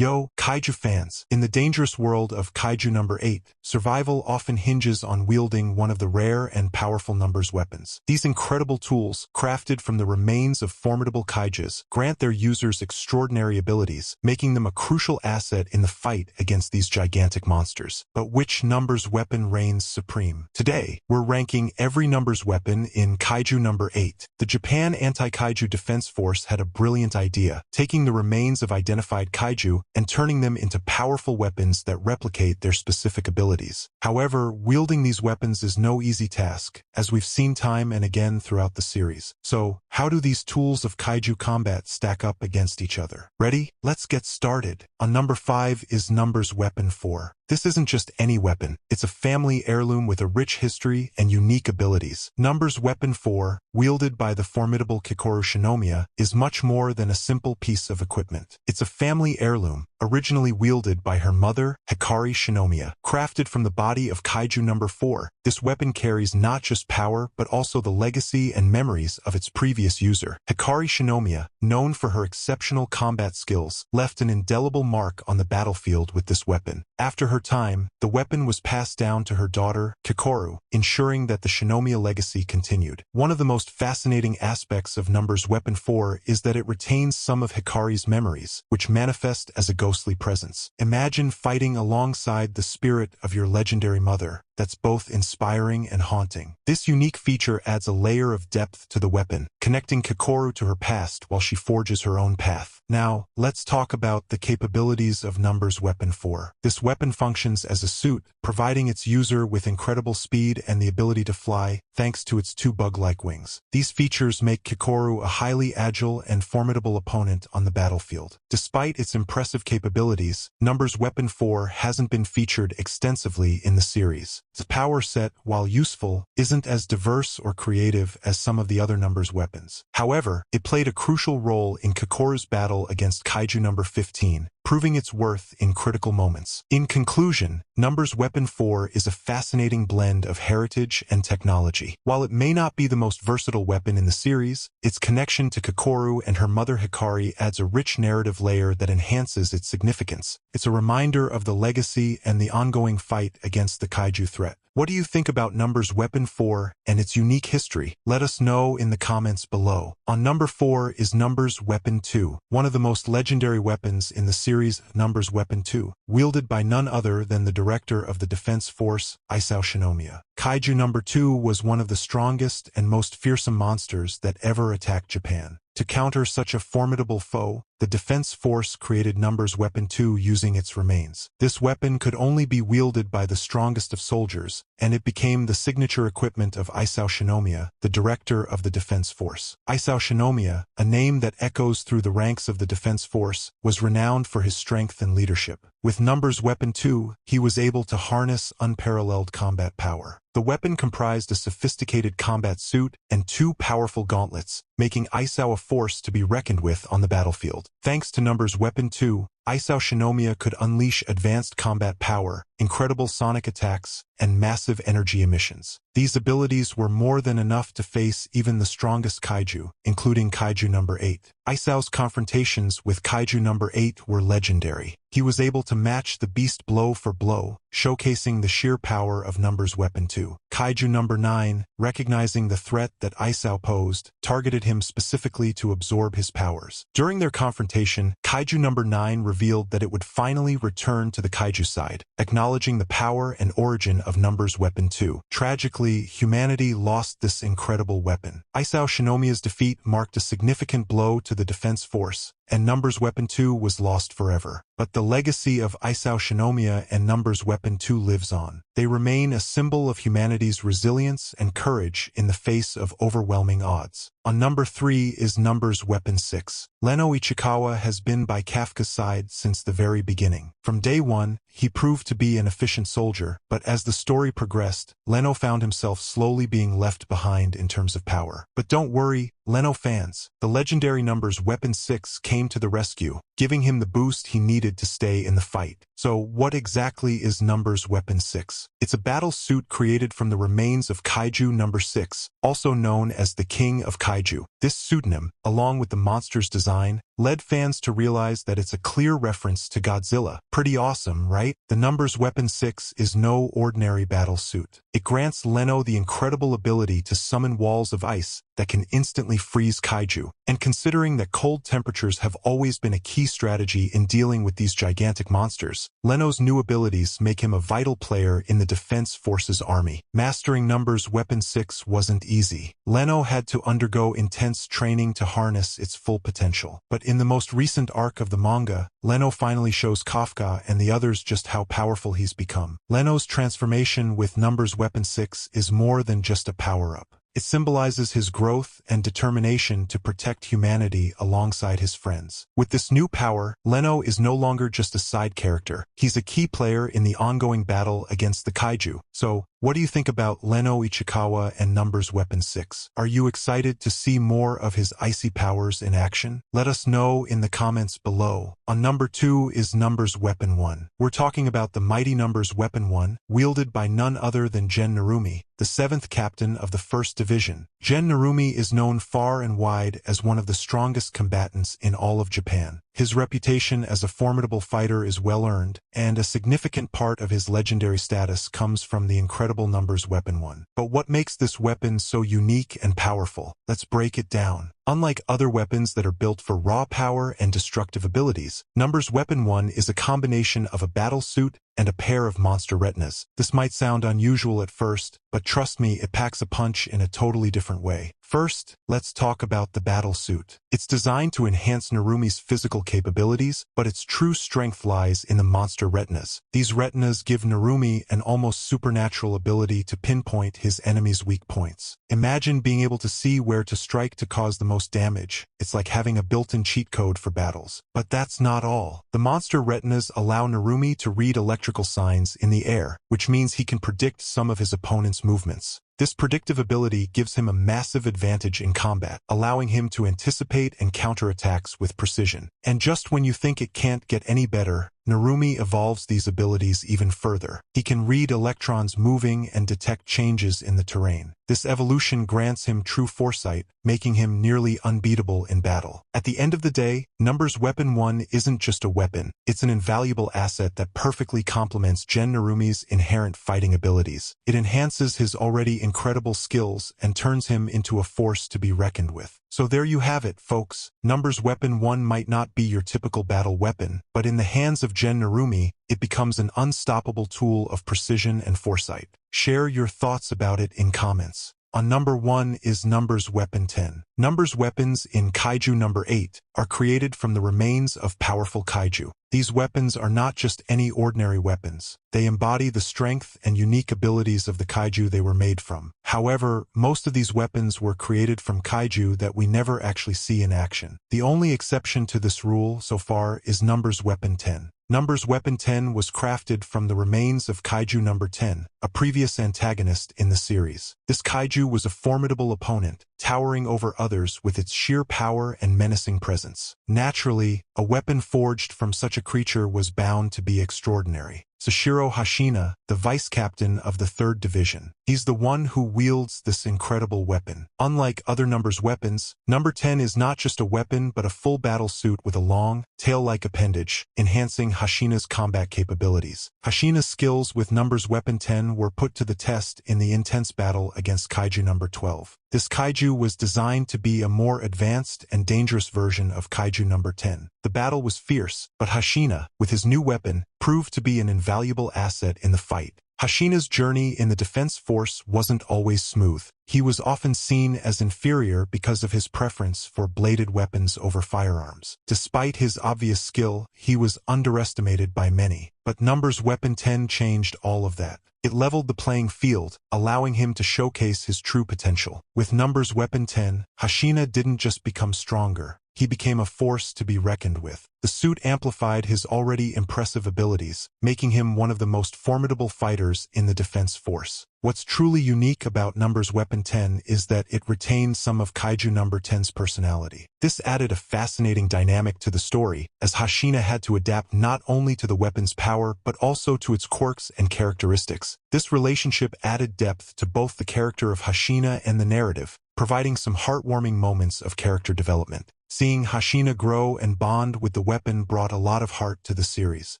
Yo, Kaiju fans! In the dangerous world of Kaiju number 8, survival often hinges on wielding one of the rare and powerful numbers weapons. These incredible tools, crafted from the remains of formidable Kaijus, grant their users extraordinary abilities, making them a crucial asset in the fight against these gigantic monsters. But which numbers weapon reigns supreme? Today, we're ranking every numbers weapon in Kaiju number 8. The Japan Anti-Kaiju Defense Force had a brilliant idea, taking the remains of identified Kaiju and turning them into powerful weapons that replicate their specific abilities. However, wielding these weapons is no easy task, as we've seen time and again throughout the series. So, how do these tools of Kaiju combat stack up against each other? Ready? Let's get started. On number 5 is Numbers Weapon 4. This isn't just any weapon, it's a family heirloom with a rich history and unique abilities. Numbers Weapon 4, wielded by the formidable Kikoru Shinomiya, is much more than a simple piece of equipment. It's a family heirloom, originally wielded by her mother, Hikari Shinomiya. Crafted from the body of Kaiju number 4, this weapon carries not just power but also the legacy and memories of its previous user. Hikari Shinomiya, known for her exceptional combat skills, left an indelible mark on the battlefield with this weapon. After her time, the weapon was passed down to her daughter, Kikoru, ensuring that the Shinomiya legacy continued. One of the most fascinating aspects of Numbers Weapon 4 is that it retains some of Hikari's memories, which manifest as a ghostly presence. Imagine fighting alongside the spirit of your legendary mother. That's both inspiring and haunting. This unique feature adds a layer of depth to the weapon, connecting Kikoru to her past while she forges her own path. Now, let's talk about the capabilities of Numbers Weapon 4. This weapon functions as a suit, providing its user with incredible speed and the ability to fly, thanks to its two bug-like wings. These features make Kikoru a highly agile and formidable opponent on the battlefield. Despite its impressive capabilities, Numbers Weapon 4 hasn't been featured extensively in the series. Its power set, while useful, isn't as diverse or creative as some of the other Numbers weapons. However, it played a crucial role in Kikoru's battle against Kaiju number 15, proving its worth in critical moments. In conclusion, Numbers Weapon 4 is a fascinating blend of heritage and technology. While it may not be the most versatile weapon in the series, its connection to Kikoru and her mother Hikari adds a rich narrative layer that enhances its significance. It's a reminder of the legacy and the ongoing fight against the Kaiju threat. What do you think about Numbers Weapon 4 and its unique history? Let us know in the comments below. On number 4 is Numbers Weapon 2, one of the most legendary weapons in the series Numbers Weapon 2, wielded by none other than the director of the Defense Force, Isao Shinomiya. Kaiju number 2 was one of the strongest and most fearsome monsters that ever attacked Japan. To counter such a formidable foe, the Defense Force created Numbers Weapon 2 using its remains. This weapon could only be wielded by the strongest of soldiers, and it became the signature equipment of Isao Shinomiya, the director of the Defense Force. Isao Shinomiya, a name that echoes through the ranks of the Defense Force, was renowned for his strength and leadership. With Numbers Weapon 2, he was able to harness unparalleled combat power. The weapon comprised a sophisticated combat suit and two powerful gauntlets, making Isao a force to be reckoned with on the battlefield. Thanks to Numbers Weapon 2, Isao Shinomiya could unleash advanced combat power, incredible sonic attacks, and massive energy emissions. These abilities were more than enough to face even the strongest Kaiju, including Kaiju number 8. Isao's confrontations with Kaiju number 8 were legendary. He was able to match the beast blow for blow, showcasing the sheer power of Numbers Weapon 2. Kaiju number 9, recognizing the threat that Isao posed, targeted him specifically to absorb his powers. During their confrontation, Kaiju number 9 revealed that it would finally return to the Kaiju side, acknowledging the power and origin of Numbers Weapon 2. Tragically, humanity lost this incredible weapon. Isao Shinomiya's defeat marked a significant blow to the Defense Force, and Numbers Weapon 2 was lost forever. But the legacy of Isao Shinomiya and Numbers Weapon 2 lives on. They remain a symbol of humanity's resilience and courage in the face of overwhelming odds. On number 3 is Numbers Weapon 6. Leno Ichikawa has been by Kafka's side since the very beginning. From day one, he proved to be an efficient soldier, but as the story progressed, Leno found himself slowly being left behind in terms of power. But don't worry, Leno fans, the legendary Numbers Weapon 6 came to the rescue, giving him the boost he needed to stay in the fight. So what exactly is Numbers Weapon 6? It's a battle suit created from the remains of Kaiju number 6, also known as the King of Kaiju. This pseudonym, along with the monster's design, led fans to realize that it's a clear reference to Godzilla. Pretty awesome, right? The Numbers Weapon 6 is no ordinary battle suit. It grants Leno the incredible ability to summon walls of ice that can instantly freeze Kaiju. And considering that cold temperatures have always been a key strategy in dealing with these gigantic monsters, Leno's new abilities make him a vital player in the Defense Forces army. Mastering Numbers Weapon 6 wasn't easy. Leno had to undergo intense training to harness its full potential. But in the most recent arc of the manga, Leno finally shows Kafka and the others just how powerful he's become. Leno's transformation with Numbers Weapon 6 is more than just a power-up. It symbolizes his growth and determination to protect humanity alongside his friends. With this new power, Leno is no longer just a side character. He's a key player in the ongoing battle against the Kaiju. So, what do you think about Leno Ichikawa and Numbers Weapon 6? Are you excited to see more of his icy powers in action? Let us know in the comments below. On number 2 is Numbers Weapon 1. We're talking about the mighty Numbers Weapon 1, wielded by none other than Gen Narumi, the 7th captain of the 1st Division. Gen Narumi is known far and wide as one of the strongest combatants in all of Japan. His reputation as a formidable fighter is well-earned, and a significant part of his legendary status comes from the incredible Numbers Weapon 1. But what makes this weapon so unique and powerful? Let's break it down. Unlike other weapons that are built for raw power and destructive abilities, Numbers Weapon 1 is a combination of a battle suit and a pair of monster retinas. This might sound unusual at first, but trust me, it packs a punch in a totally different way. First, let's talk about the battle suit. It's designed to enhance Narumi's physical capabilities, but its true strength lies in the monster retinas. These retinas give Narumi an almost supernatural ability to pinpoint his enemy's weak points. Imagine being able to see where to strike to cause the most damage. It's like having a built-in cheat code for battles. But that's not all. The monster retinas allow Narumi to read electrical signs in the air, which means he can predict some of his opponent's movements. This predictive ability gives him a massive advantage in combat, allowing him to anticipate and counter attacks with precision. And just when you think it can't get any better, Narumi evolves these abilities even further. He can read electrons moving and detect changes in the terrain. This evolution grants him true foresight, making him nearly unbeatable in battle. At the end of the day, Numbers Weapon 1 isn't just a weapon, it's an invaluable asset that perfectly complements Gen Narumi's inherent fighting abilities. It enhances his already incredible skills and turns him into a force to be reckoned with. So there you have it, folks. Numbers Weapon 1 might not be your typical battle weapon, but in the hands of Gen Narumi, it becomes an unstoppable tool of precision and foresight. Share your thoughts about it in comments. On number 1 is Numbers Weapon 10. Numbers weapons in Kaiju number 8 are created from the remains of powerful Kaiju. These weapons are not just any ordinary weapons. They embody the strength and unique abilities of the Kaiju they were made from. However, most of these weapons were created from Kaiju that we never actually see in action. The only exception to this rule so far is Numbers Weapon 10. Numbers Weapon 10 was crafted from the remains of Kaiju number 10, a previous antagonist in the series. This Kaiju was a formidable opponent, towering over others with its sheer power and menacing presence. Naturally, a weapon forged from such a creature was bound to be extraordinary. Sashiro Hashina, the vice captain of the 3rd Division. He's the one who wields this incredible weapon. Unlike other Numbers weapons, number 10 is not just a weapon but a full battle suit with a long, tail-like appendage, enhancing Hashina's combat capabilities. Hashina's skills with Numbers Weapon 10 were put to the test in the intense battle against Kaiju number 12. This Kaiju was designed to be a more advanced and dangerous version of Kaiju number 10. The battle was fierce, but Hashina, with his new weapon, proved to be an invaluable asset in the fight. Hashina's journey in the Defense Force wasn't always smooth. He was often seen as inferior because of his preference for bladed weapons over firearms. Despite his obvious skill, he was underestimated by many. But Numbers Weapon 10 changed all of that. It leveled the playing field, allowing him to showcase his true potential. With Numbers Weapon 10, Hashina didn't just become stronger. He became a force to be reckoned with. The suit amplified his already impressive abilities, making him one of the most formidable fighters in the Defense Force. What's truly unique about Numbers Weapon 10 is that it retains some of Kaiju number 10's personality. This added a fascinating dynamic to the story, as Hashina had to adapt not only to the weapon's power but also to its quirks and characteristics. This relationship added depth to both the character of Hashina and the narrative, providing some heartwarming moments of character development. Seeing Hashina grow and bond with the weapon brought a lot of heart to the series.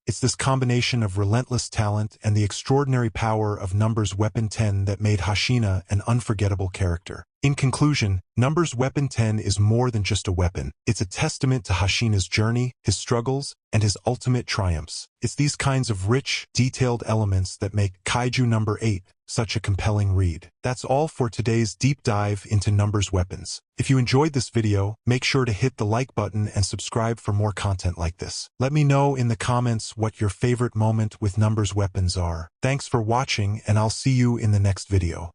It's this combination of relentless talent and the extraordinary power of Numbers Weapon 10 that made Hashina an unforgettable character. In conclusion, Numbers Weapon 10 is more than just a weapon. It's a testament to Hashina's journey, his struggles, and his ultimate triumphs. It's these kinds of rich, detailed elements that make Kaiju number 8 such a compelling read. That's all for today's deep dive into Numbers Weapons. If you enjoyed this video, make sure to hit the like button and subscribe for more content like this. Let me know in the comments what your favorite moment with Numbers Weapons are. Thanks for watching, and I'll see you in the next video.